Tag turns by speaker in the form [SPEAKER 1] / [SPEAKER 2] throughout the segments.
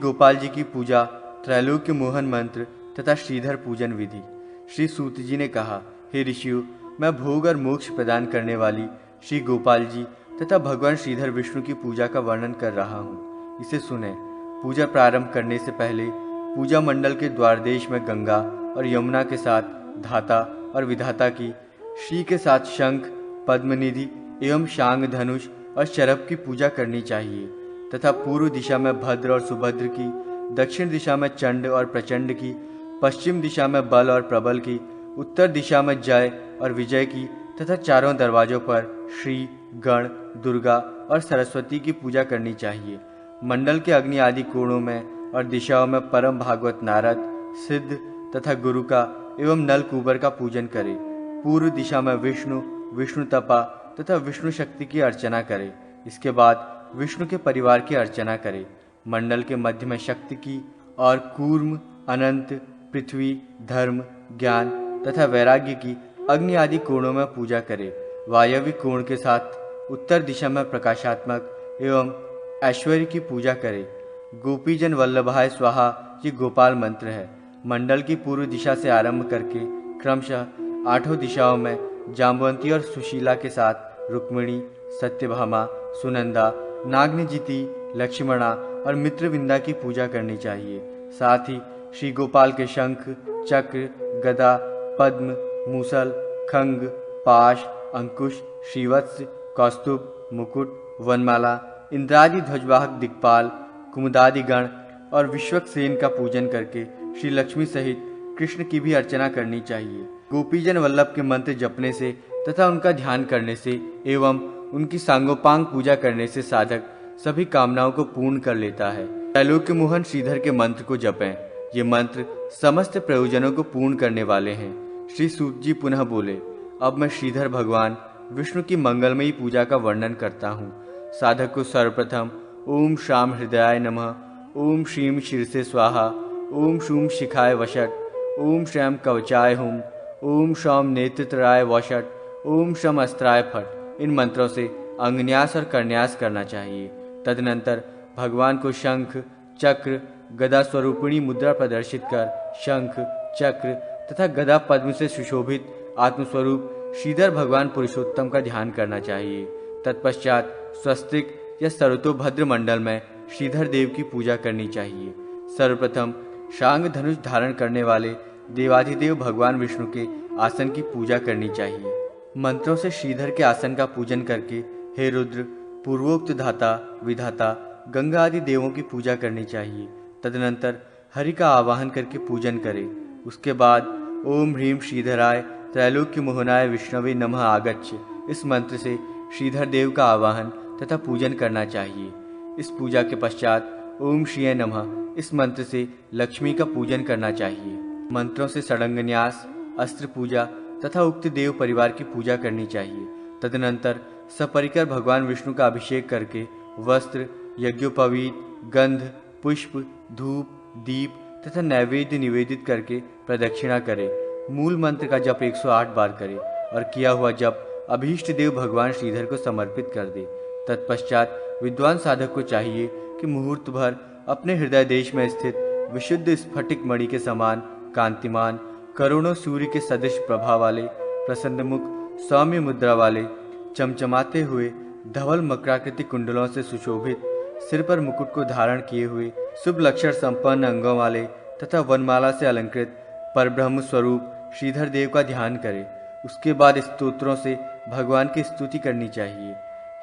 [SPEAKER 1] गोपाल जी की पूजा, त्रैलोक्य मोहन मंत्र तथा श्रीधर पूजन विधि। श्री सूत जी ने कहा, हे ऋषियों, मैं भोग और मोक्ष प्रदान करने वाली श्री गोपाल जी तथा भगवान श्रीधर विष्णु की पूजा का वर्णन कर रहा हूँ। इसे सुने। पूजा प्रारंभ करने से पहले पूजा मंडल के द्वारदेश में गंगा और यमुना के साथ धाता और विधाता की, श्री के साथ शंख, पद्मनिधि एवं शांग, धनुष और शरभ की पूजा करनी चाहिए तथा पूर्व दिशा में भद्र और सुभद्र की, दक्षिण दिशा में चंड और प्रचंड की, पश्चिम दिशा में बल और प्रबल की, उत्तर दिशा में जय और विजय की तथा चारों दरवाजों पर श्री, गण, दुर्गा और सरस्वती की पूजा करनी चाहिए। मंडल के अग्नि आदि कोणों में और दिशाओं में परम भागवत नारद, सिद्ध तथा गुरु का एवं नल कुबर का पूजन करें। पूर्व दिशा में विष्णु, विष्णु तपा तथा विष्णु शक्ति की अर्चना करें। इसके बाद विष्णु के परिवार की अर्चना करें। मंडल के मध्य में शक्ति की और कूर्म, अनंत, पृथ्वी, धर्म, ज्ञान तथा वैराग्य की अग्नि आदि कोणों में पूजा करें। वायव्य कोण के साथ उत्तर दिशा में प्रकाशात्मक एवं ऐश्वर्य की पूजा करें। गोपीजन वल्लभाय स्वाहा ये गोपाल मंत्र है। मंडल की पूर्व दिशा से आरंभ करके क्रमशः आठों दिशाओं में जाम्बवंती और सुशीला के साथ रुक्मिणी, सत्यभामा, सुनंदा, नागनजिति, लक्ष्मणा और मित्रविंदा की पूजा करनी चाहिए। साथ ही श्री गोपाल के शंख, चक्र, गदा, पद्म, मूसल, खंग, पाश, अंकुश, श्रीवत्स, कौस्तुभ, मुकुट, वनमाला, इंद्रादि ध्वजवाहक दिक्पाल, कुमुदादि गण और विश्वक्सेन का पूजन करके श्री लक्ष्मी सहित कृष्ण की भी अर्चना करनी चाहिए। गोपीजन वल्लभ के मंत्र जपने से तथा उनका ध्यान करने से एवं उनकी सांगोपांग पूजा करने से साधक सभी कामनाओं को पूर्ण कर लेता है। त्रैलोक्य मोहन श्रीधर के मंत्र को जपें। ये मंत्र समस्त प्रयोजनों को पूर्ण करने वाले हैं। श्री सूत जी पुनः बोले, अब मैं श्रीधर भगवान विष्णु की मंगलमयी पूजा का वर्णन करता हूँ। साधक को सर्वप्रथम ओम श्याम हृदयाय नमः, ओम श्रीम शीर्षे स्वाहा, ओम शूम शिखाय वषट, ओम श्याम कवचाय हुम, ओम शौम नेत्रत्राय वषट, ओम शम अस्त्राय फट, इन मंत्रों से अंगन्यास और करन्यास करना चाहिए। तदनंतर भगवान को शंख, चक्र, गदा स्वरूपिणी मुद्रा प्रदर्शित कर शंख, चक्र तथा गदा पद्म से सुशोभित आत्मस्वरूप श्रीधर भगवान पुरुषोत्तम का ध्यान करना चाहिए। तत्पश्चात स्वस्तिक या सर्वतोभद्र मंडल में श्रीधर देव की पूजा करनी चाहिए। सर्वप्रथम शांग धनुष धारण करने वाले देवाधिदेव भगवान विष्णु के आसन की पूजा करनी चाहिए। मंत्रों से श्रीधर के आसन का पूजन करके हे रुद्र, पूर्वोक्त धाता, विधाता, गंगा आदि देवों की पूजा करनी चाहिए। तदनंतर हरि का आवाहन करके पूजन करें। उसके बाद ओम ह्रीम श्रीधराय त्रैलोक्य मोहनाय विष्णवे नमः आगच्छ, इस मंत्र से श्रीधर देव का आवाहन तथा पूजन करना चाहिए। इस पूजा के पश्चात ओम श्रीय नमः, इस मंत्र से लक्ष्मी का पूजन करना चाहिए। मंत्रों से षडंगन्यास, अस्त्र पूजा तथा उक्त देव परिवार की पूजा करनी चाहिए। तदनंतर सपरिकर भगवान विष्णु का अभिषेक करके वस्त्र, यज्ञोपवीत, गंध, पुष्प, धूप, दीप तथा नैवेद्य निवेदित करके प्रदक्षिणा करे। मूल मंत्र का जप 108 बार करे और किया हुआ जप अभीष्ट देव भगवान श्रीधर को समर्पित कर दे। तत्पश्चात विद्वान साधक को चाहिए कि मुहूर्त भर अपने हृदय देश में स्थित विशुद्ध स्फटिक मणि के समान कांतिमान, करोड़ों सूर्य के सदृश प्रभा वाले, प्रसन्नमुख, सौम्य मुद्रा वाले, चमचमाते हुए धवल मकराकृति कुंडलों से सुशोभित, सिर पर मुकुट को धारण किए हुए, शुभ लक्षण संपन्न अंगों वाले तथा वनमाला से अलंकृत परब्रह्म स्वरूप श्रीधर देव का ध्यान करें। उसके बाद स्तोत्रों से भगवान की स्तुति करनी चाहिए।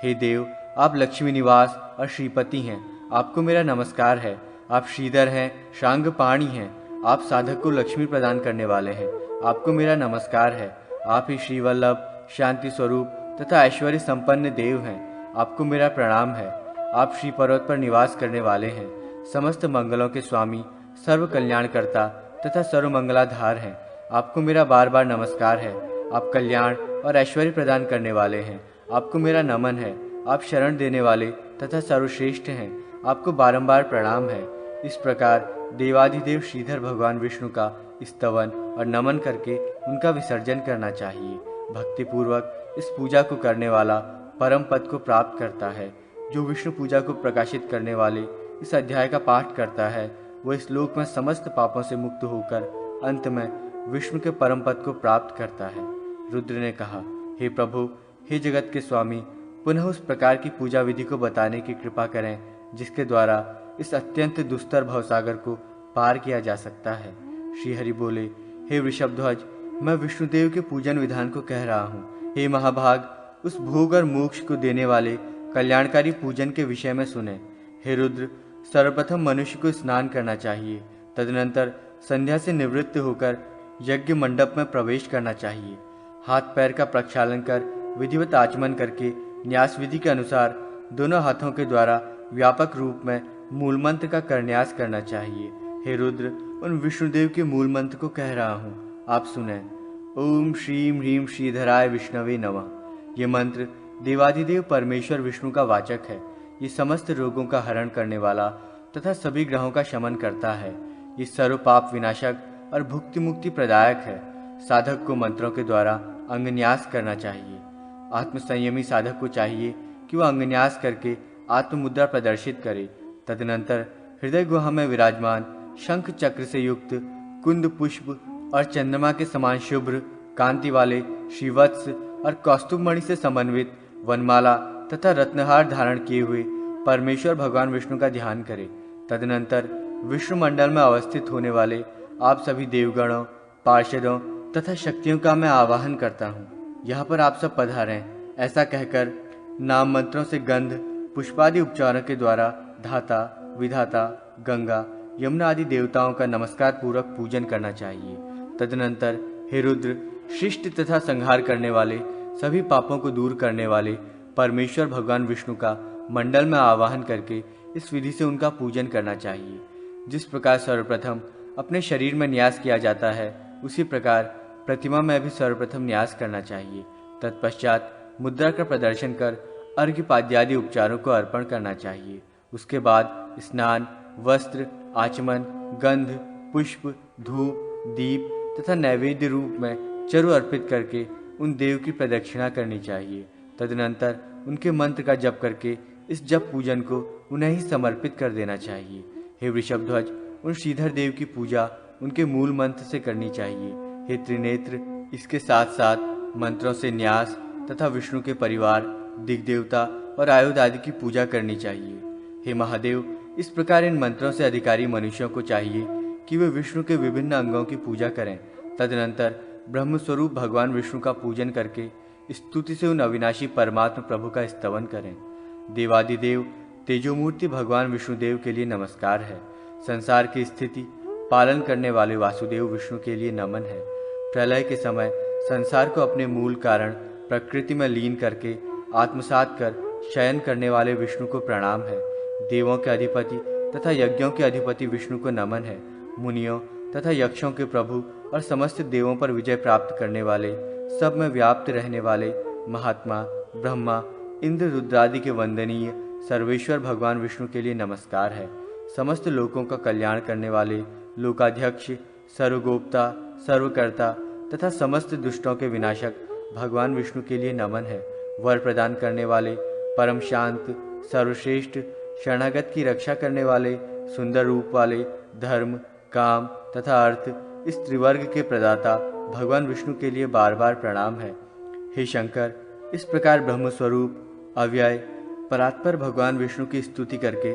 [SPEAKER 1] हे देव, आप लक्ष्मी निवास और श्रीपति हैं, आपको मेरा नमस्कार है। आप श्रीधर हैं, शांगपाणी हैं, आप साधक को लक्ष्मी प्रदान करने वाले हैं, आपको मेरा नमस्कार है। आप ही श्रीवल्लभ, शांति स्वरूप तथा ऐश्वर्य संपन्न देव हैं, आपको मेरा प्रणाम है। आप श्री पर्वत पर निवास करने वाले हैं, समस्त मंगलों के स्वामी, सर्व कल्याणकर्ता तथा सर्वमंगलाधार हैं, आपको मेरा बार बार नमस्कार है। आप कल्याण और ऐश्वर्य प्रदान करने वाले हैं, आपको मेरा नमन है। आप शरण देने वाले तथा सर्वश्रेष्ठ हैं, आपको बारंबार प्रणाम है। इस प्रकार देवाधिदेव श्रीधर भगवान विष्णु का स्तवन और नमन करके उनका विसर्जन करना चाहिए। भक्तिपूर्वक इस पूजा को करने वाला परम पद को प्राप्त करता है। जो विष्णु पूजा को प्रकाशित करने वाले इस अध्याय का पाठ करता है वो इस लोक में समस्त पापों से मुक्त होकर अंत में विष्णु के परम पद को प्राप्त करता है। रुद्र ने कहा, हे प्रभु, हे जगत के स्वामी, पुनः उस प्रकार की पूजा विधि को बताने की कृपा करें जिसके द्वारा इस अत्यंत दुस्तर भवसागर को पार किया जा सकता है। श्री हरि बोले, हे वृषभध्वज, मैं विष्णुदेव के पूजन विधान को कह रहा हूँ। हे महाभाग, उस भोग और मोक्ष को देने वाले कल्याणकारी पूजन के विषय में सुने। हे रुद्र, सर्वप्रथम मनुष्य को स्नान करना चाहिए। तदनंतर संध्या से निवृत्त होकर यज्ञ मंडप में प्रवेश करना चाहिए। हाथ पैर का प्रक्षालन कर विधिवत आचमन करके न्यास विधि के अनुसार दोनों हाथों के द्वारा व्यापक रूप में मूल मंत्र का करन्यास करना चाहिए। हे रुद्र, उन विष्णुदेव के मूल मंत्र को कह रहा हूँ, आप सुने। ओम श्रीम ह्रीम श्रीधराय विष्णवे नमः। ये मंत्र देवाधिदेव परमेश्वर विष्णु का वाचक है। ये समस्त रोगों का हरण करने वाला तथा सभी ग्रहों का शमन करता है। ये सर्व पाप विनाशक और भुक्ति मुक्ति प्रदायक है। साधक को मंत्रों के द्वारा अंगन्यास करना चाहिए। आत्मसंयमी साधक को चाहिए कि वह अंगन्यास करके आत्ममुद्रा प्रदर्शित करे। तदनंतर हृदय गुहा में विराजमान शंख चक्र से युक्त कुंद पुष्प और चंद्रमा के समान शुभ्र कांति वाले श्रीवत्स और कौस्तुभमणि से समन्वित वनमाला तथा रत्नहार धारण किए हुए परमेश्वर भगवान विष्णु का ध्यान करे। तदनंतर विष्णु मंडल में अवस्थित होने वाले आप सभी देवगणों, पार्षदों तथा शक्तियों का मैं आवाहन करता हूँ। यहाँ पर आप सब पधारें। ऐसा कहकर नाम मंत्रों से गंध पुष्पादि उपचारों के द्वारा धाता, विधाता, गंगा, यमुना आदि देवताओं का नमस्कार पूर्वक पूजन करना चाहिए। तदनंतर हे रुद्र, शिष्ट तथा संहार करने वाले, सभी पापों को दूर करने वाले परमेश्वर भगवान विष्णु का मंडल में आवाहन करके इस विधि से उनका पूजन करना चाहिए। जिस प्रकार सर्वप्रथम अपने शरीर में न्यास किया जाता है, उसी प्रकार प्रतिमा में भी सर्वप्रथम न्यास करना चाहिए। तत्पश्चात मुद्रा का प्रदर्शन कर अर्घ्य पाद्यादि उपचारों को अर्पण करना चाहिए। उसके बाद स्नान, वस्त्र, आचमन, गंध, पुष्प, धूप, दीप तथा नैवेद्य रूप में चरु अर्पित करके उन देव की प्रदक्षिणा करनी चाहिए। तदनंतर उनके मंत्र का जप करके इस जप पूजन को उन्हें ही समर्पित कर देना चाहिए। हे वृषभध्वज, उन श्रीधर देव की पूजा उनके मूल मंत्र से करनी चाहिए। हे त्रिनेत्र, इसके साथ साथ मंत्रों से न्यास तथा विष्णु के परिवार, दिग्देवता और आयुध आदि की पूजा करनी चाहिए। हे महादेव, इस प्रकार इन मंत्रों से अधिकारी मनुष्यों को चाहिए कि वे विष्णु के विभिन्न अंगों की पूजा करें। तदनंतर ब्रह्मस्वरूप भगवान विष्णु का पूजन करके स्तुति से उन अविनाशी परमात्मा प्रभु का स्तवन करें। देवादिदेव तेजोमूर्ति भगवान विष्णुदेव के लिए नमस्कार है। संसार की स्थिति पालन करने वाले वासुदेव विष्णु के लिए नमन है। प्रलय के समय संसार को अपने मूल कारण प्रकृति में लीन करके आत्मसात कर शयन करने वाले विष्णु को प्रणाम है। देवों के अधिपति तथा यज्ञों के अधिपति विष्णु को नमन है। मुनियों तथा यक्षों के प्रभु और समस्त देवों पर विजय प्राप्त करने वाले, सब में व्याप्त रहने वाले महात्मा ब्रह्मा, इंद्र, रुद्रादि के वंदनीय सर्वेश्वर भगवान विष्णु के लिए नमस्कार है। समस्त लोकों का कल्याण करने वाले लोकाध्यक्ष, सर्वगोप्ता, सर्वकर्ता तथा समस्त दुष्टों के विनाशक भगवान विष्णु के लिए नमन है। वर प्रदान करने वाले, परम शांत, सर्वश्रेष्ठ, शरणागत की रक्षा करने वाले, सुंदर रूप वाले, धर्म, काम तथा अर्थ, इस त्रिवर्ग के प्रदाता भगवान विष्णु के लिए बार बार प्रणाम है। हे शंकर, इस प्रकार ब्रह्मस्वरूप, अव्यय, परात्पर भगवान विष्णु की स्तुति करके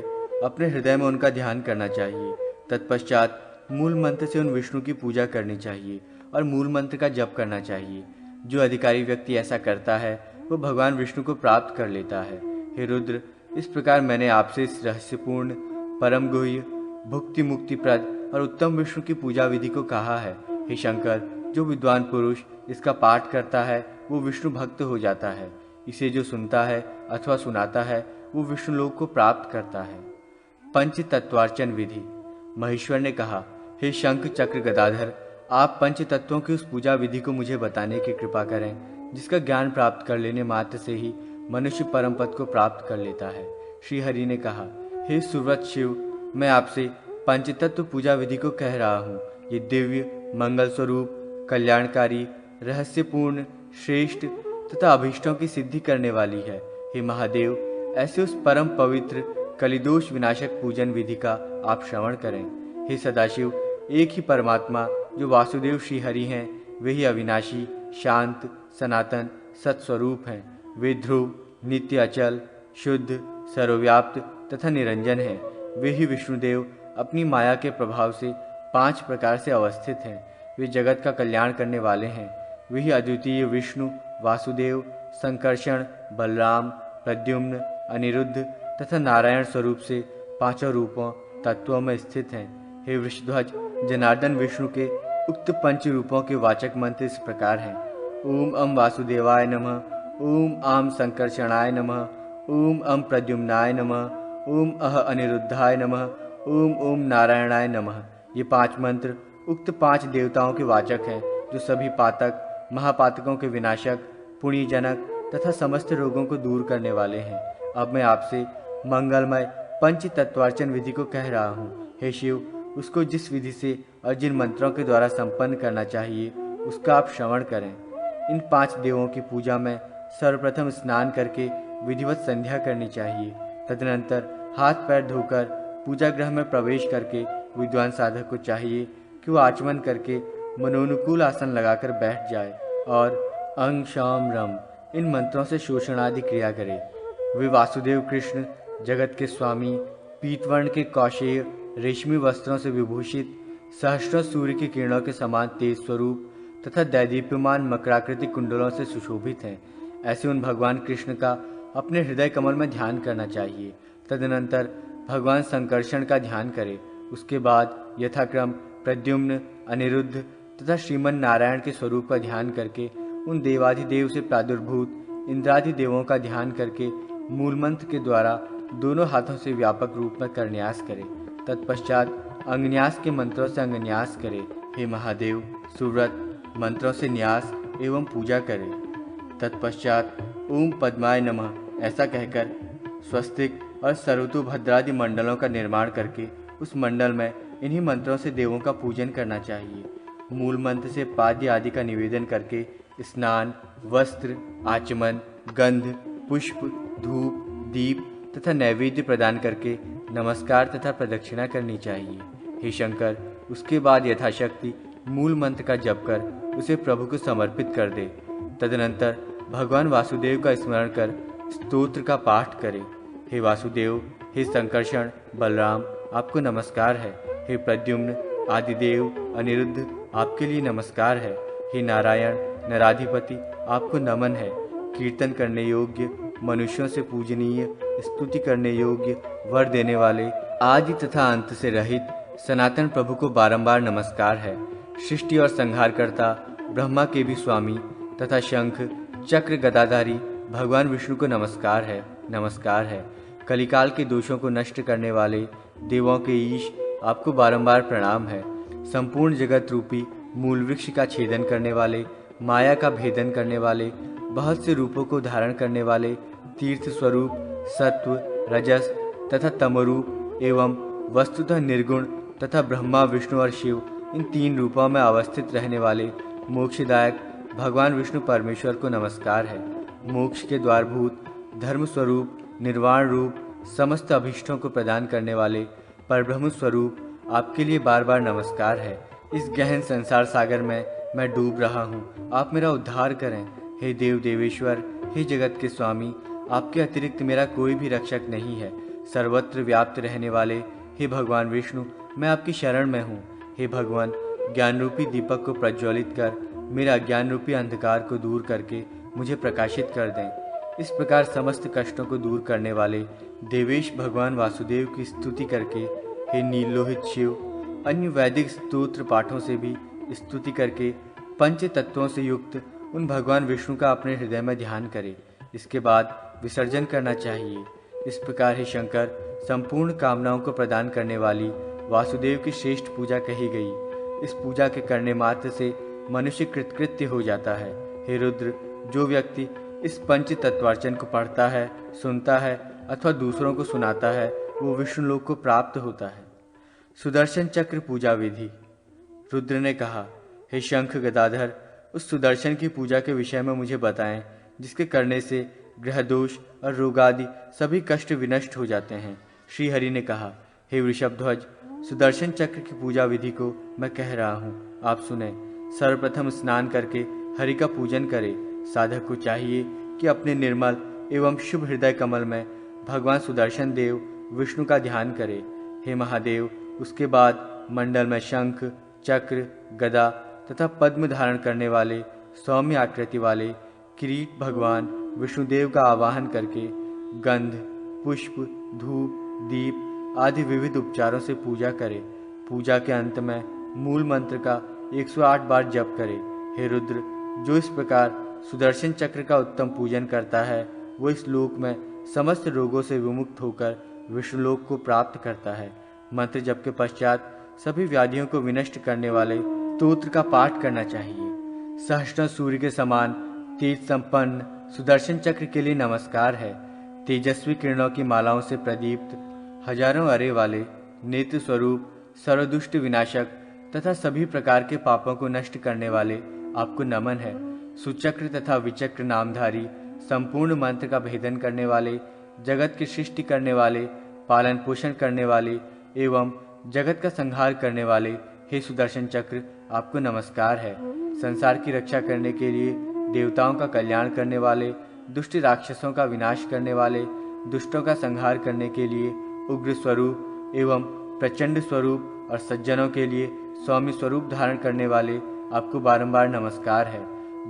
[SPEAKER 1] अपने हृदय में उनका ध्यान करना चाहिए। तत्पश्चात मूल मंत्र से उन विष्णु की पूजा करनी चाहिए और मूल मंत्र का जप करना चाहिए। जो अधिकारी व्यक्ति ऐसा करता है वो भगवान विष्णु को प्राप्त कर लेता है। हे रुद्र, इस प्रकार मैंने आपसे इस रहस्यपूर्ण, परम गुह्य, भुक्ति मुक्तिप्रद और उत्तम विष्णु की पूजा विधि को कहा है। हे शंकर, जो विद्वान पुरुष इसका पाठ करता है वो विष्णु भक्त हो जाता है। इसे जो सुनता है अथवा सुनाता है वो विष्णु लोक को प्राप्त करता है। पंच तत्वार्चन विधि। महेश्वर ने कहा, हे शंख चक्र गदाधर, आप पंच तत्वों की उस पूजा विधि को मुझे बताने की कृपा करें जिसका ज्ञान प्राप्त कर लेने मात्र से ही मनुष्य परम पद को प्राप्त कर लेता है। श्री हरि ने कहा, हे सुव्रत शिव, मैं आपसे पंचतत्व पूजा विधि को कह रहा हूँ। ये दिव्य, मंगल स्वरूप, कल्याणकारी, रहस्यपूर्ण, श्रेष्ठ तथा अभीष्टों की सिद्धि करने वाली है। हे महादेव, ऐसे उस परम पवित्र कलिदोष विनाशक पूजन विधि का आप श्रवण करें। हे सदाशिव, एक ही परमात्मा जो वासुदेव श्री हरि हैं, वे ही अविनाशी, शांत, सनातन, सत्स्वरूप हैं। वे ध्रुव, नित्य, अचल, शुद्ध, सर्वव्याप्त तथा निरंजन हैं। वे ही विष्णुदेव अपनी माया के प्रभाव से 5 प्रकार से अवस्थित हैं। वे जगत का कल्याण करने वाले हैं। वे ही अद्वितीय विष्णु, वासुदेव, संकर्षण, बलराम, प्रद्युम्न, अनिरुद्ध तथा नारायण स्वरूप से 5 रूपों तत्वों में स्थित हैं। हे वृषध्वज, जनार्दन विष्णु के उक्त 5 रूपों के वाचक मंत्र इस प्रकार हैं। ओम अम वासुदेवाय नमः, ओम आम संकर्षणाय नमः, ओम अम प्रद्युम्नाय नमः, ओम अह अनिरुद्धाय नमः, ओम ओम नारायणाय नमः। ये 5 मंत्र उक्त 5 देवताओं के वाचक हैं, जो सभी पातक, महापातकों के विनाशक, पुण्यजनक तथा समस्त रोगों को दूर करने वाले हैं। अब मैं आपसे मंगलमय पंच तत्वार्चन विधि को कह रहा हूँ। हे शिव, उसको जिस विधि से और जिन मंत्रों के द्वारा संपन्न करना चाहिए, उसका आप श्रवण करें। इन 5 देवों की पूजा में सर्वप्रथम स्नान करके विधिवत संध्या करनी चाहिए। तदनंतर हाथ पैर धोकर पूजा गृह में प्रवेश करके विद्वान साधक को चाहिए कि वो आचमन करके मनोनुकूल आसन लगाकर बैठ जाए और अंग शाम रम इन मंत्रों से शोषण आदि क्रिया करे। वे वासुदेव कृष्ण जगत के स्वामी, पीतवर्ण के कौशेय रेशमी वस्त्रों से विभूषित, सहस्रों सूर्य की किरणों के समान तेज स्वरूप तथा दैदीप्यमान मकराकृतिक कुंडलों से सुशोभित हैं। ऐसे उन भगवान कृष्ण का अपने हृदय कमल में ध्यान करना चाहिए। तदनंतर भगवान संकर्षण का ध्यान करें। उसके बाद यथाक्रम प्रद्युम्न, अनिरुद्ध तथा श्रीमन नारायण के स्वरूप का ध्यान करके उन देवाधिदेव से प्रादुर्भूत इंद्रादि देवों का ध्यान करके मूल मंत्र के द्वारा दोनों हाथों से व्यापक रूप में करन्यास करें। तत्पश्चात अंगन्यास के मंत्रों से अंगन्यास करें। हे महादेव, सुव्रत मंत्रों से न्यास एवं पूजा करें। तत्पश्चात ओम पद्माय नमः ऐसा कहकर स्वस्तिक और सर्वतोभद्रादि मंडलों का निर्माण करके उस मंडल में इन्हीं मंत्रों से देवों का पूजन करना चाहिए। मूल मंत्र से पाद्य आदि का निवेदन करके स्नान, वस्त्र, आचमन, गंध, पुष्प, धूप, दीप तथा नैवेद्य प्रदान करके नमस्कार तथा प्रदक्षिणा करनी चाहिए। हे शंकर, उसके बाद यथाशक्ति मूल मंत्र का जप कर उसे प्रभु को समर्पित कर दे। तदनंतर भगवान वासुदेव का स्मरण कर स्तोत्र का पाठ करें। हे वासुदेव, हे संकर्षण, बलराम, आपको नमस्कार है। हे प्रद्युम्न, आदिदेव, अनिरुद्ध, आपके लिए नमस्कार है। हे नारायण, नराधिपति, आपको नमन है। कीर्तन करने योग्य, मनुष्यों से पूजनीय, स्तुति करने योग्य, वर देने वाले, आदि तथा अंत से रहित सनातन प्रभु को बारंबार नमस्कार है। सृष्टि और संहारकर्ता ब्रह्मा के भी स्वामी तथा शंख चक्र गदाधारी भगवान विष्णु को नमस्कार है, नमस्कार है। कलिकाल के दोषों को नष्ट करने वाले देवों के ईश, आपको बारंबार प्रणाम है। संपूर्ण जगत रूपी मूल वृक्ष का छेदन करने वाले, माया का भेदन करने वाले, बहुत से रूपों को धारण करने वाले, तीर्थ स्वरूप, सत्व, रजस तथा तमरूप एवं वस्तुतः निर्गुण तथा ब्रह्मा, विष्णु और शिव इन 3 रूपों में अवस्थित रहने वाले मोक्षदायक भगवान विष्णु परमेश्वर को नमस्कार है। मोक्ष के द्वारभूत, धर्म स्वरूप, निर्वाण रूप, समस्त अभीष्टों को प्रदान करने वाले परब्रह्म स्वरूप, आपके लिए बार बार नमस्कार है। इस गहन संसार सागर में मैं डूब रहा हूँ, आप मेरा उद्धार करें। हे देव देवेश्वर, हे जगत के स्वामी, आपके अतिरिक्त मेरा कोई भी रक्षक नहीं है। सर्वत्र व्याप्त रहने वाले हे भगवान विष्णु, मैं आपकी शरण में हूँ। हे भगवान, ज्ञान रूपी दीपक को प्रज्वलित कर मेरा अज्ञान रूपी अंधकार को दूर करके मुझे प्रकाशित कर दें। इस प्रकार समस्त कष्टों को दूर करने वाले देवेश भगवान वासुदेव की स्तुति करके हे नीलोहित शिव, अन्य वैदिक स्तोत्र पाठों से भी स्तुति करके पंच तत्वों से युक्त उन भगवान विष्णु का अपने हृदय में ध्यान करें। इसके बाद विसर्जन करना चाहिए। इस प्रकार हे शंकर, संपूर्ण कामनाओं को प्रदान करने वाली वासुदेव की श्रेष्ठ पूजा कही गई। इस पूजा के करने मात्र से मनुष्य कृतकृत्य हो जाता है। हे रुद्र, जो व्यक्ति इस पंच तत्वार्चन को पढ़ता है, सुनता है अथवा दूसरों को सुनाता है, वो विष्णु लोक को प्राप्त होता है। सुदर्शन चक्र पूजा विधि। रुद्र ने कहा, हे शंख गदाधर, उस सुदर्शन की पूजा के विषय में मुझे बताएं, जिसके करने से ग्रह दोष और रोग आदि सभी कष्ट विनष्ट हो जाते हैं। श्री हरि ने कहा, हे वृषभध्वज, सुदर्शन चक्र की पूजा विधि को मैं कह रहा हूँ, आप सुने। सर्वप्रथम स्नान करके हरि का पूजन करे। साधक को चाहिए कि अपने निर्मल एवं शुभ हृदय कमल में भगवान सुदर्शन देव विष्णु का ध्यान करे। हे महादेव, उसके बाद मंडल में शंख, चक्र, गदा तथा पद्म धारण करने वाले सौम्य आकृति वाले किरीट भगवान विष्णुदेव का आवाहन करके गंध, पुष्प, धूप, दीप आदि विविध उपचारों से पूजा करे। पूजा के अंत में मूल मंत्र का 108 बार जप करे। हे रुद्र, जो इस प्रकार सुदर्शन चक्र का उत्तम पूजन करता है, वो इस लोक में समस्त रोगों से विमुक्त होकर विष्णुलोक को प्राप्त करता है। मंत्र जप के पश्चात सभी व्याधियों को विनष्ट करने वाले स्तोत्र का पाठ करना चाहिए। सहस्त्र सूर्य के समान तेज संपन्न सुदर्शन चक्र के लिए नमस्कार है। तेजस्वी किरणों की मालाओं से प्रदीप्त, हजारों अरे वाले, नेत्र स्वरूप, सर्वदुष्ट विनाशक तथा सभी प्रकार के पापों को नष्ट करने वाले आपको नमन है। सुचक्र तथा विचक्र नामधारी, संपूर्ण मंत्र का भेदन करने वाले, जगत की सृष्टि करने वाले, पालन पोषण करने वाले एवं जगत का संहार करने वाले हे सुदर्शन चक्र, आपको नमस्कार है। संसार की रक्षा करने के लिए, देवताओं का कल्याण करने वाले, दुष्ट राक्षसों का विनाश करने वाले, दुष्टों का संहार करने के लिए उग्र स्वरूप एवं प्रचंड स्वरूप और सज्जनों के लिए सौम्य स्वरूप धारण करने वाले आपको बारंबार नमस्कार है।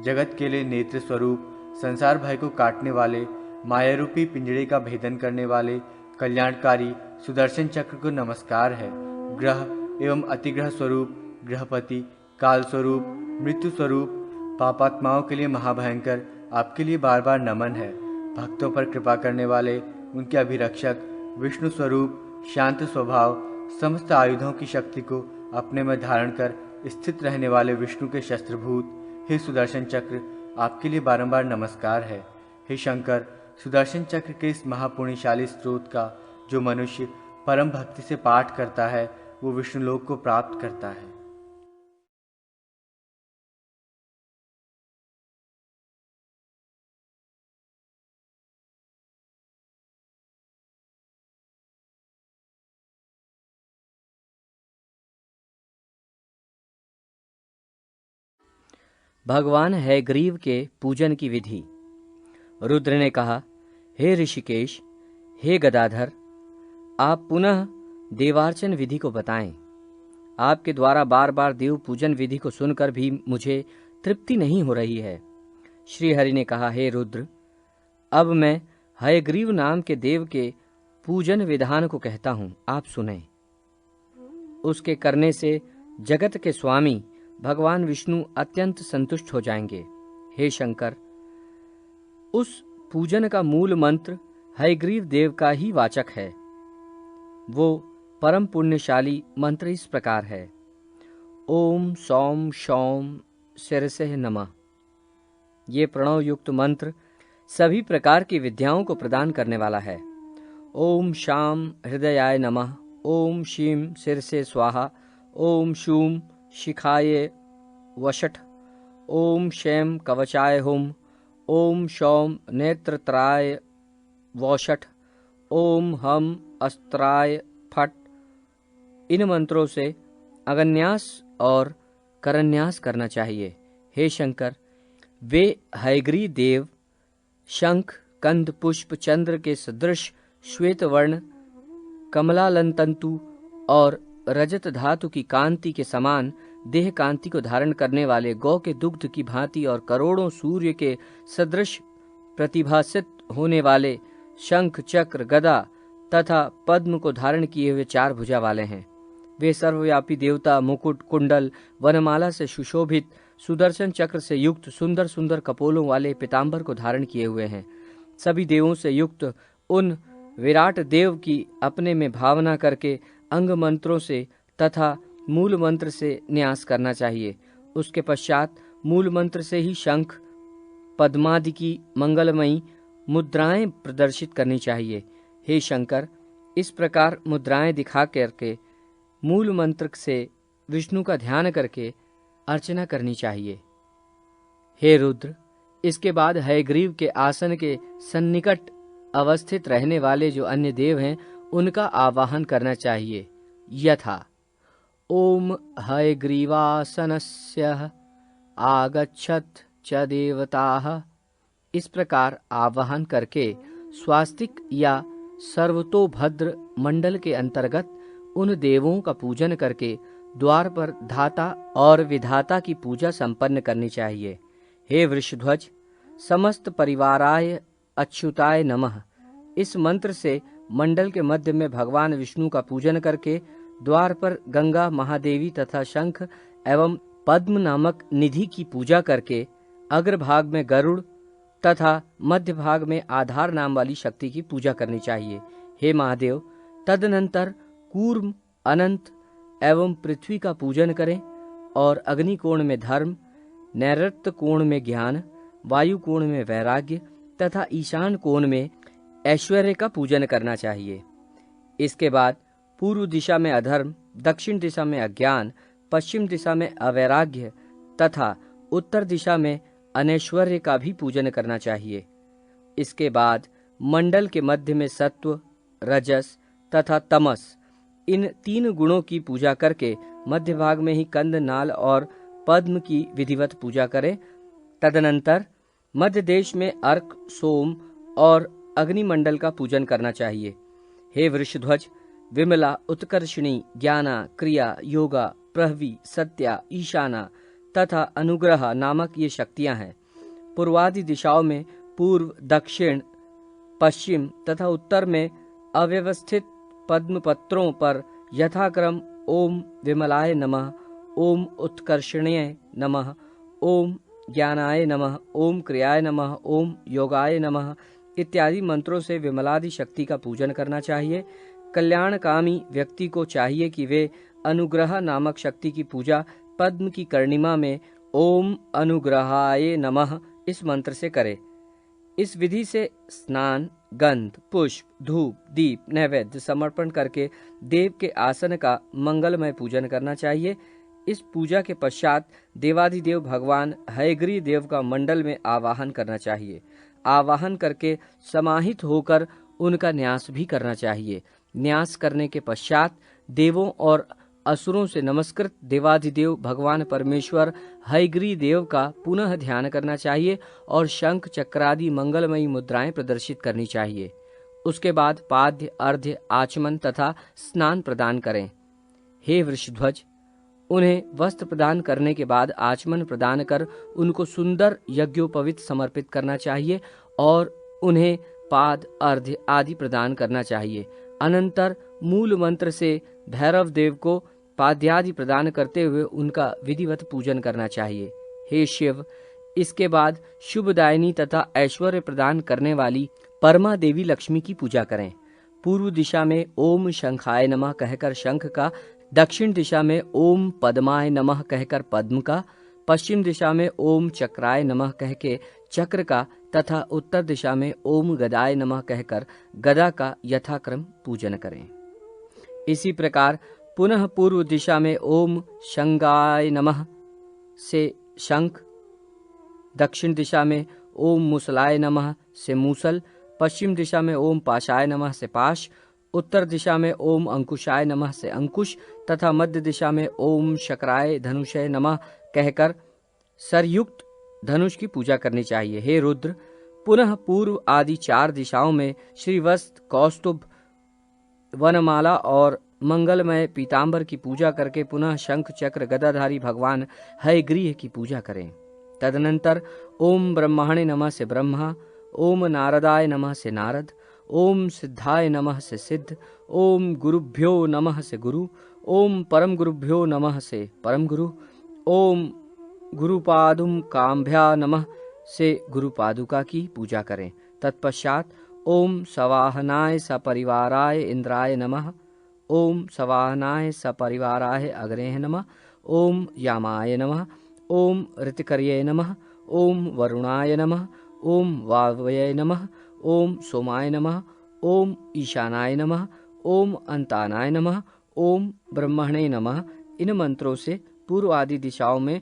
[SPEAKER 1] जगत के लिए नेत्र स्वरूप, संसार भय को काटने वाले, माया रूपी पिंजड़े का भेदन करने वाले कल्याणकारी सुदर्शन चक्र को नमस्कार है। ग्रह एवं अतिग्रह स्वरूप, ग्रहपति, काल स्वरूप, मृत्यु स्वरूप, पापात्माओं के लिए महाभयंकर आपके लिए बार बार नमन है। भक्तों पर कृपा करने वाले, उनके अभिरक्षक, विष्णु स्वरूप, शांत स्वभाव, समस्त आयुधों की शक्ति को अपने में धारण कर स्थित रहने वाले विष्णु के शस्त्रभूत हे सुदर्शन चक्र, आपके लिए बारंबार नमस्कार है। हे शंकर, सुदर्शन चक्र के इस महापुण्यशाली स्त्रोत का जो मनुष्य परम भक्ति से पाठ करता है, वो विष्णुलोक को प्राप्त करता है।
[SPEAKER 2] भगवान हयग्रीव के पूजन की विधि। रुद्र ने कहा, हे ऋषिकेश, हे गदाधर, आप पुनः देवार्चन विधि को बताएं। आपके द्वारा बार बार देव पूजन विधि को सुनकर भी मुझे तृप्ति नहीं हो रही है। श्री हरि ने कहा, हे रुद्र, अब मैं हयग्रीव नाम के देव के पूजन विधान को कहता हूं, आप सुनें। उसके करने से जगत के स्वामी भगवान विष्णु अत्यंत संतुष्ट हो जाएंगे। हे शंकर, उस पूजन का मूल मंत्र हयग्रीव देव का ही वाचक है। वो परम पुण्यशाली मंत्र इस प्रकार है, ओम सौम शौम शिरसे नमः। ये प्रणव युक्त मंत्र सभी प्रकार की विद्याओं को प्रदान करने वाला है। ओम शाम हृदयाय नमः, ओम शीम शिरसे स्वाहा, ओम शूम शिखाये वषट, ओम शैम कवचाय हुम, ओम शौम नेत्रत्राय वौषट, ओम हम अस्त्राय फट। इन मंत्रों से अगन्यास और करन्यास करना चाहिए। हे शंकर, वे हयग्रीव देव शंख, कंद, पुष्प, चंद्र के सदृश श्वेत वर्ण, कमलालन तंतु और रजत धातु की कांति के समान देह कांति को धारण करने वाले, गौ के दुग्ध की भांति और करोड़ों सूर्य के सदृश प्रतिभासित होने वाले शंख, चक्र, गदा तथा पद्म को धारण किए हुए 4 भुजा वाले हैं। वे सर्वव्यापी देवता मुकुट, कुंडल, वनमाला से सुशोभित, सुदर्शन चक्र से युक्त, सुंदर सुंदर कपोलों वाले पीताम्बर को धारण किए हुए हैं। सभी देवों से युक्त उन विराट देव की अपने में भावना करके अंग मंत्रों से तथा मूल मंत्र से न्यास करना चाहिए। उसके पश्चात मूल मंत्र से ही शंख, पद्मादि की मंगलमयी मुद्राएं प्रदर्शित करनी चाहिए। हे शंकर, इस प्रकार मुद्राएं दिखा करके मूल मंत्र से विष्णु का ध्यान करके अर्चना करनी चाहिए। हे रुद्र, इसके बाद हयग्रीव के आसन के सन्निकट अवस्थित रहने वाले जो अन्य देव हैं, उनका आवाहन करना चाहिए, यथा ओम हयग्रीवासनस्य आगच्छत च देवताः। इस प्रकार आवाहन करके स्वास्तिक या सर्वतोभद्र मंडल के अंतर्गत उन देवों का पूजन करके द्वार पर धाता और विधाता की पूजा संपन्न करनी चाहिए। हे वृषध्वज, समस्त परिवाराय अच्युताय नमः इस मंत्र से मंडल के मध्य में भगवान विष्णु का पूजन करके द्वार पर गंगा महादेवी तथा शंख एवं पद्म नामक निधि की पूजा करके अग्रभाग में गरुड़ तथा मध्य भाग में आधार नाम वाली शक्ति की पूजा करनी चाहिए। हे महादेव, तदनंतर कूर्म, अनंत एवं पृथ्वी का पूजन करें और अग्नि कोण में धर्म, नैऋत्य कोण में ज्ञान, वायु कोण में वैराग्य तथा ईशान कोण में ऐश्वर्य का पूजन करना चाहिए। इसके बाद पूर्व दिशा में अधर्म, दक्षिण दिशा में अज्ञान, पश्चिम दिशा में अवैराग्य तथा उत्तर दिशा में अनैश्वर्य का भी पूजन करना चाहिए। इसके बाद मंडल के मध्य में सत्व, रजस तथा तमस इन 3 गुणों की पूजा करके मध्य भाग में ही कंद, नाल और पद्म की विधिवत पूजा करें। तदनंतर मध्य देश में अर्क, सोम और अग्निमंडल का पूजन करना चाहिए। हे वृषध्वज, विमला, उत्कर्षिणी, ज्ञाना, क्रिया, योगा, प्रहवी, सत्या, ईशाना तथा अनुग्रह नामक ये शक्तियां हैं। पूर्वादि दिशाओं में पूर्व, दक्षिण, पश्चिम तथा उत्तर में अव्यवस्थित पद्म पत्रों पर यथाक्रम ओम विमलाय नमः, ओम उत्कर्षणीय नमः, ओम ज्ञानाय नमः, ओम क्रियाय नमः, ओम योगाय नमः इत्यादि मंत्रों से विमलादि शक्ति का पूजन करना चाहिए। कल्याणकामी व्यक्ति को चाहिए कि वे अनुग्रह नामक शक्ति की पूजा पद्म की कर्णिमा में ओम अनुग्रहाय नमः इस मंत्र से करे। इस विधि से स्नान, गंध, पुष्प, धूप, दीप, नैवेद्य समर्पण करके देव के आसन का मंगलमय पूजन करना चाहिए। इस पूजा के पश्चात देवाधिदेव भगवान हयग्रीव देव का मंडल में आवाहन करना चाहिए। आवाहन करके समाहित होकर उनका न्यास भी करना चाहिए। न्यास करने के पश्चात देवों और असुरों से नमस्कृत देवाधिदेव भगवान परमेश्वर हयग्रीव देव का पुनः ध्यान करना चाहिए और शंख, चक्रादि मंगलमयी मुद्राएं प्रदर्शित करनी चाहिए। उसके बाद पाद्य, अर्घ्य, आचमन तथा स्नान प्रदान करें। हे वृषध्वज, उन्हें वस्त्र प्रदान करने के बाद आचमन प्रदान कर उनको सुंदर यज्ञोपवीत समर्पित करना चाहिए और उन्हें पाद, अर्घ्य आदि प्रदान करना चाहिए। अनंतर मूल मंत्र से भैरव देव को पाद्यादि प्रदान करते हुए उनका विधिवत पूजन करना चाहिए। हे शिव, इसके बाद शुभदायिनी तथा ऐश्वर्य प्रदान करने वाली परमा देवी लक्ष्मी की पूजा करें। पूर्व दिशा में ओम शंखाय नमः कहकर शंख का, दक्षिण दिशा में ओम पद्माय नमः कहकर पद्म का, पश्चिम दिशा में ओम चक्राय नमः कहके चक्र का तथा उत्तर दिशा में ओम गदाय नमः कहकर गदा का यथाक्रम पूजन करें। इसी प्रकार पुनः पूर्व दिशा में ओम शंगाय नमः से शंख, दक्षिण दिशा में ओम मुसलाय नमः से मूसल, पश्चिम दिशा में ओम पाशाय नमः से पाश, उत्तर दिशा में ओम अंकुशाय नमः से अंकुश तथा मध्य दिशा में ओम शक्राय धनुषय नमः कहकर सरयुक्त धनुष की पूजा करनी चाहिए। हे रुद्र, पुनः पूर्व आदि 4 दिशाओं में श्रीवत्स, कौस्तुभ, वनमाला और मंगलमय पीतांबर की पूजा करके पुनः शंख, चक्र, गदाधारी भगवान हयग्रीव की पूजा करें। तदनंतर ओम ब्रह्माणे नमः से ब्रह्मा, ओम नारदाय नमः से नारद, ओम सिद्धाय नमः से सिद्ध, ओम गुरुभ्यो नमः से गुरु, ओम परम गुरुभ्यो नमः से परम गुरु, ओम गुरुपादुम काम्भ्या नमः से गुरुपादुका की पूजा करें। तत्पश्चात ओम सवाहनाय सपरिवाराय इंद्राय नमः, ओम सवाहनाय सपरिवाराय अग्नेय नमः, ओम यामाय नमः, ओम ऋतिकर्ये नमः, ओम वरुणाय नमः, ओम वावये नमः, ओम सोमाय नमः, ओम ईशानाय नमः, ओम अंतानाय नमः, ओम ब्रह्मणे नमः। इन मंत्रों से पूर्व आदि दिशाओं में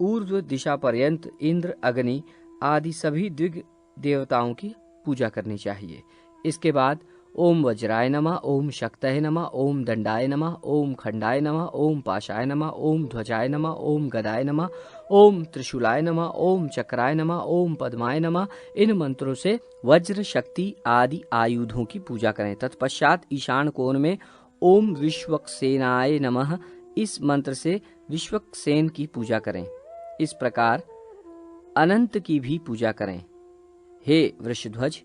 [SPEAKER 2] ऊर्ध्व दिशा पर्यंत इंद्र, अग्नि आदि सभी दिग् देवताओं की पूजा करनी चाहिए। इसके बाद ओम वज्राय नमः, ओम शक्तये नमः, ओम दंडाय नमः, ओम खंडाय नमः, ओम पाशाय नमः, ओम ध्वजाय नमः, ओम गदाय नमः, ओम त्रिशूलाय नमः, ओम चक्राय नमः, ओम पद्माय नमः। इन मंत्रों से वज्र, शक्ति आदि आयुधों की पूजा करें। तत्पश्चात ईशान कोण में ओम विश्वक्सेनाय नमः, इस मंत्र से विश्वक्सेन की पूजा करें। इस प्रकार अनंत की भी पूजा करें। हे वृषध्वज,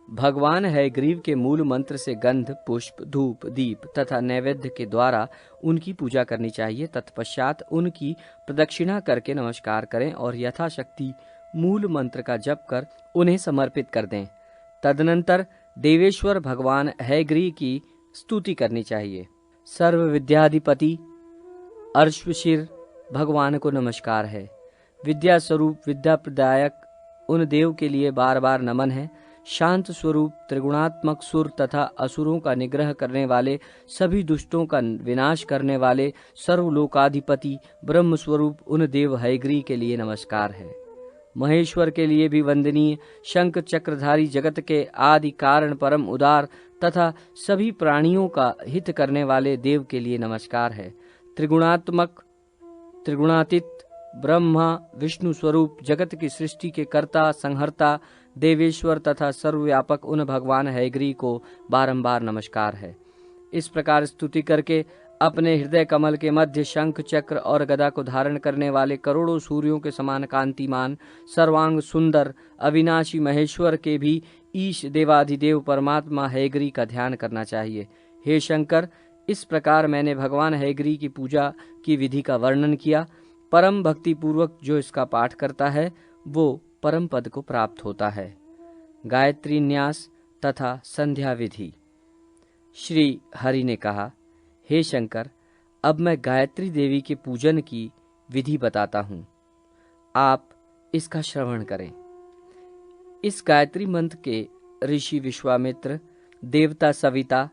[SPEAKER 2] भगवान हयग्रीव के मूल मंत्र से गंध, पुष्प, धूप, दीप तथा नैवेद्य के द्वारा उनकी पूजा करनी चाहिए। तत्पश्चात उनकी प्रदक्षिणा करके नमस्कार करें और यथाशक्ति मूल मंत्र का जप कर उन्हें समर्पित कर दें। तदनंतर देवेश्वर भगवान हयग्रीव की स्तुति करनी चाहिए। सर्व विद्याधिपति अर्श्वशीर भगवान को नमस्कार है। विद्या स्वरूप, विद्या प्रदायक उन देव के लिए बार बार नमन है। शांत स्वरूप, त्रिगुणात्मक सुर तथा असुरों का निग्रह करने वाले, सभी दुष्टों का विनाश करने वाले, सर्वलोकाधिपति ब्रह्म स्वरूप उन देव हयग्रीव के लिए नमस्कार है। महेश्वर के लिए भी वंदनीय, शंख चक्रधारी, जगत के आदि कारण, परम उदार तथा सभी प्राणियों का हित करने वाले देव के लिए नमस्कार है। त्रिगुणात्मक, त्रिगुणातीत ब्रह्मा विष्णु स्वरूप, जगत की सृष्टि के कर्ता, संहर्ता, देवेश्वर तथा सर्वव्यापक उन भगवान हयग्रीव को बारंबार नमस्कार है। इस प्रकार स्तुति करके अपने हृदय कमल के मध्य शंख, चक्र और गदा को धारण करने वाले करोड़ों सूर्यों के समान कांतिमान, सर्वांग सुंदर, अविनाशी महेश्वर के भी ईश देवाधिदेव परमात्मा हयग्रीव का ध्यान करना चाहिए। हे शंकर, इस प्रकार मैंने भगवान हयग्रीव की पूजा की विधि का वर्णन किया। परम भक्ति पूर्वक जो इसका पाठ करता है वो परम पद को प्राप्त होता है। गायत्री न्यास तथा संध्या विधि। श्री हरि ने कहा, हे शंकर, अब मैं गायत्री देवी के पूजन की विधि बताता हूँ, आप इसका श्रवण करें। इस गायत्री मंत्र के ऋषि विश्वामित्र, देवता सविता,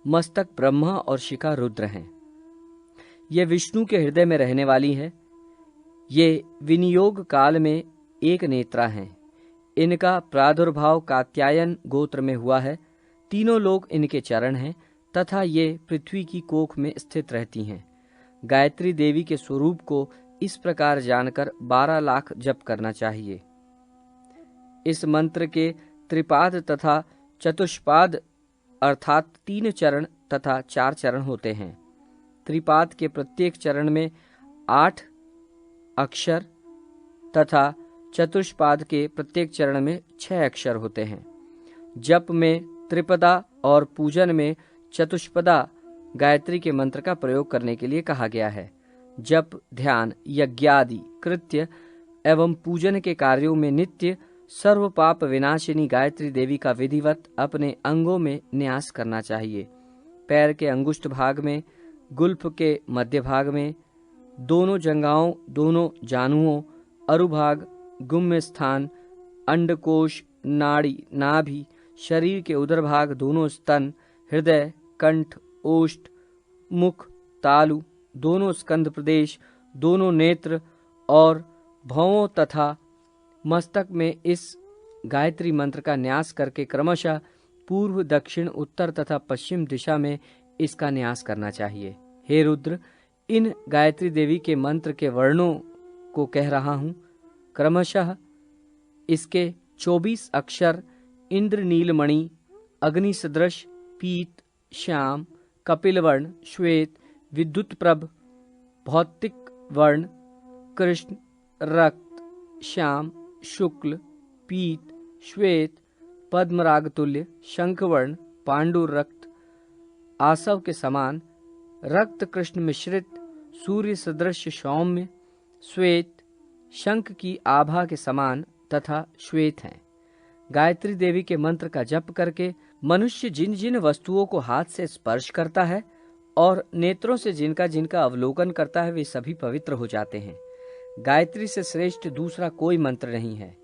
[SPEAKER 2] मस्तक ब्रह्मा और शिखा रुद्र हैं। ये विष्णु के हृदय में रहने वाली है। ये विनियोग काल में एक नेत्रा हैं। इनका प्रादुर्भाव कात्यायन गोत्र में हुआ है। तीनों लोग इनके चरण हैं तथा ये पृथ्वी की कोख में स्थित रहती हैं। गायत्री देवी के स्वरूप को इस प्रकार जानकर 12 लाख जप करना चाहिए। इस मंत्र के त्रिपाद तथा चतुष्पाद अर्थात 3 चरण तथा 4 चरण होते हैं। त्रिपाद के प्रत्येक चरण में 8 अक्षर तथा चतुष्पाद के प्रत्येक चरण में 6 अक्षर होते हैं। जप में त्रिपदा और पूजन में चतुष्पदा गायत्री के मंत्र का प्रयोग करने के लिए कहा गया है। जप, ध्यान, यज्ञादि कृत्य एवं पूजन के कार्यों में नित्य सर्व पाप विनाशिनी गायत्री देवी का विधिवत अपने अंगों में न्यास करना चाहिए। पैर के अंगुष्ठ भाग में, गुल्फ के मध्य भाग में, दोनों जंघाओं, दोनों जानुओं, अरुभाग, गुम्य स्थान, अंडकोश, नाड़ी, नाभि, शरीर के उदर भाग, दोनों स्तन, हृदय, कंठ, ओष्ठ, मुख, तालु, दोनों स्कंद प्रदेश, दोनों नेत्र और भौं तथा मस्तक में इस गायत्री मंत्र का न्यास करके क्रमशः पूर्व, दक्षिण, उत्तर तथा पश्चिम दिशा में इसका न्यास करना चाहिए। हे रुद्र, इन गायत्री देवी के मंत्र के वर्णों को कह रहा हूँ। क्रमशः इसके 24 अक्षर इंद्र नीलमणि, अग्नि सदृश, पीत, श्याम, कपिल वर्ण, श्वेत, विद्युत प्रभ, भौतिक वर्ण, कृष्ण, रक्त, श्याम, शुक्ल, पीत, श्वेत, पद्मराग तुल्य, शंखवर्ण, पांडुर रक्त, आसव के समान, रक्त कृष्ण मिश्रित, सूर्य सदृश सौम्य, श्वेत, शंख की आभा के समान तथा श्वेत हैं। गायत्री देवी के मंत्र का जप करके मनुष्य जिन जिन वस्तुओं को हाथ से स्पर्श करता है और नेत्रों से जिनका जिनका अवलोकन करता है वे सभी पवित्र हो जाते हैं। गायत्री से श्रेष्ठ दूसरा कोई मंत्र नहीं है,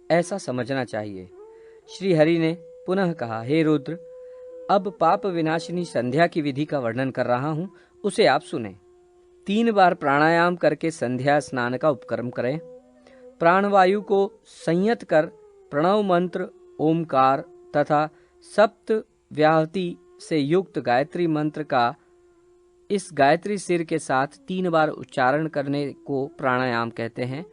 [SPEAKER 2] ऐसा समझना चाहिए। श्री हरि ने पुनः कहा, हे रुद्र, अब पाप विनाशिनी संध्या की विधि का वर्णन कर रहा हूं, उसे आप सुने। 3 बार प्राणायाम करके संध्या स्नान का उपक्रम करें। प्राणवायु को संयत कर प्रणव मंत्र, ओमकार तथा सप्त व्याहृति से युक्त गायत्री मंत्र का इस गायत्री सिर के साथ 3 बार उच्चारण करने को प्राणायाम कहते हैं।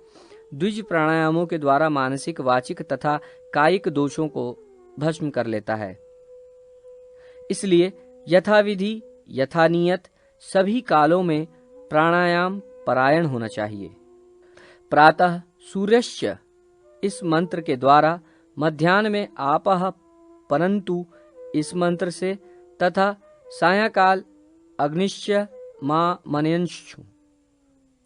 [SPEAKER 2] द्विज प्राणायामों के द्वारा मानसिक, वाचिक तथा कायिक दोषों को भस्म कर लेता है। इसलिए यथाविधि यथानियत सभी कालों में प्राणायाम परायण होना चाहिए। प्रातः सूर्यश्च इस मंत्र के द्वारा, मध्याह्न में आपः परंतु इस मंत्र से तथा सायंकाल अग्निश्च मां मनयंशु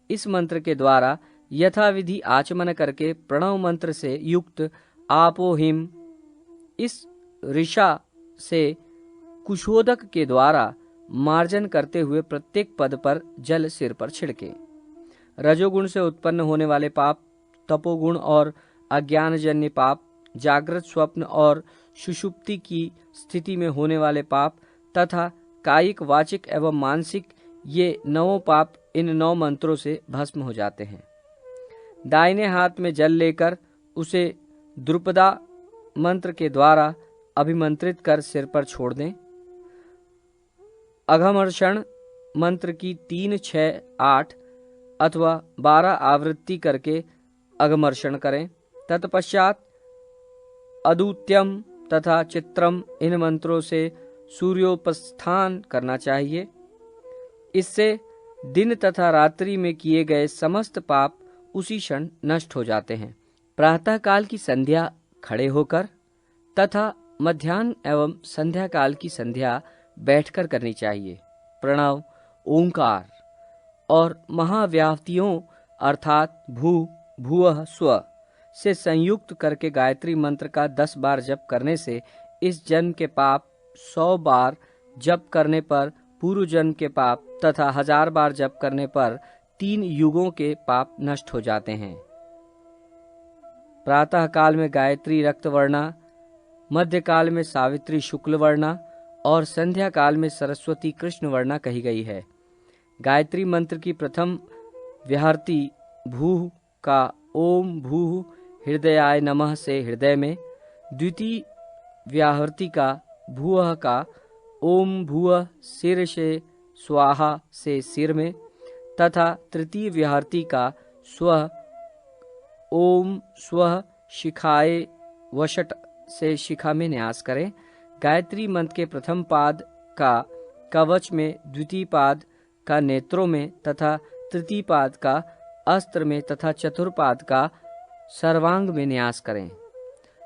[SPEAKER 2] इस मंत्र के द्वारा यथाविधि आचमन करके प्रणव मंत्र से युक्त आपोहिम इस ऋषा से कुशोदक के द्वारा मार्जन करते हुए प्रत्येक पद पर जल सिर पर छिड़के। रजोगुण से उत्पन्न होने वाले पाप, तपोगुण और अज्ञानजन्य पाप, जागृत, स्वप्न और सुषुप्ति की स्थिति में होने वाले पाप तथा कायिक, वाचिक एवं मानसिक ये 9 पाप इन 9 मंत्रों से भस्म हो जाते हैं। दाहिने हाथ में जल लेकर उसे द्रुपदा मंत्र के द्वारा अभिमंत्रित कर सिर पर छोड़ दें। अघमर्षण मंत्र की 3, 6, 8 अथवा 12 आवृत्ति करके अघमर्षण करें। तत्पश्चात अदूत्यम तथा चित्रम इन मंत्रों से सूर्योपस्थान करना चाहिए। इससे दिन तथा रात्रि में किए गए समस्त पाप उसी क्षण नष्ट हो जाते हैं। प्रातः काल की संध्या खड़े होकर तथा मध्याह्न एवं संध्या काल की संध्या बैठकर करनी चाहिए। प्रणव, ओंकार और महाव्याहतियों अर्थात भू, भुवः, स्व से संयुक्त करके गायत्री मंत्र का 10 बार जप करने से इस जन्म के पाप, 100 बार जप करने पर पूर्व जन्म के पाप तथा 1000 बार जप करने पर 3 युगों के पाप नष्ट हो जाते हैं। प्रातः काल में गायत्री रक्तवर्णा, मध्य काल में सावित्री शुक्ल वर्णा और संध्या काल में सरस्वती कृष्ण वर्णा कही गई है। गायत्री मंत्र की प्रथम व्याहृति भूः का ओम भूः हृदयाय नमः से हृदय में, द्वितीय व्याहृति का भुवः का ओम भुवः सिर से स्वाहा से सिर में तथा तृतीय व्याहृति का स्वः ओम स्वः शिखाए वषट से शिखा में न्यास करें। गायत्री मंत्र के प्रथम पाद का कवच में, द्वितीय पाद का नेत्रों में तथा तृतीय पाद का अस्त्र में तथा चतुर्पाद का सर्वांग में न्यास करें।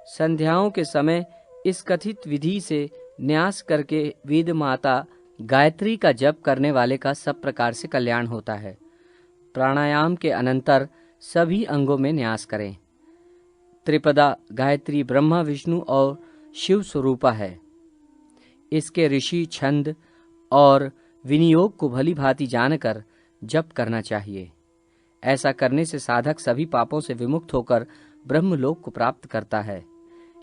[SPEAKER 2] संध्याओं के समय इस कथित विधि से न्यास करके वेद माता गायत्री का जप करने वाले का सब प्रकार से कल्याण होता है। प्राणायाम के अनंतर सभी अंगों में न्यास करें। त्रिपदा गायत्री ब्रह्मा, विष्णु और शिव स्वरूपा है। इसके ऋषि, छंद और विनियोग को भली भांति जानकर जप करना चाहिए। ऐसा करने से साधक सभी पापों से विमुक्त होकर ब्रह्मलोक को प्राप्त करता है।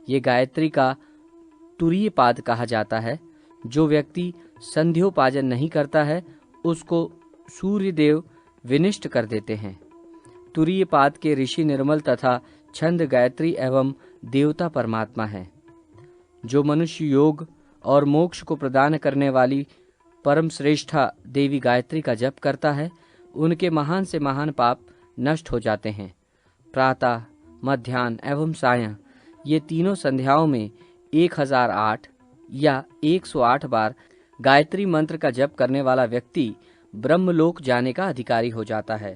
[SPEAKER 2] ये गायत्री का तुरीय पाद कहा जाता है। जो व्यक्ति संध्योपाजन नहीं करता है उसको सूर्य देव विनिष्ट कर देते हैं। तुरीय पाद के ऋषि निर्मल तथा छंद गायत्री एवं देवता परमात्मा है। जो मनुष्य योग और मोक्ष को प्रदान करने वाली परम श्रेष्ठा देवी गायत्री का जप करता है उनके महान से महान पाप नष्ट हो जाते हैं। प्रातः, मध्याह्न एवं सायं ये तीनों संध्याओं में 1008 या 108 बार गायत्री मंत्र का जप करने वाला व्यक्ति ब्रह्मलोक जाने का अधिकारी हो जाता है।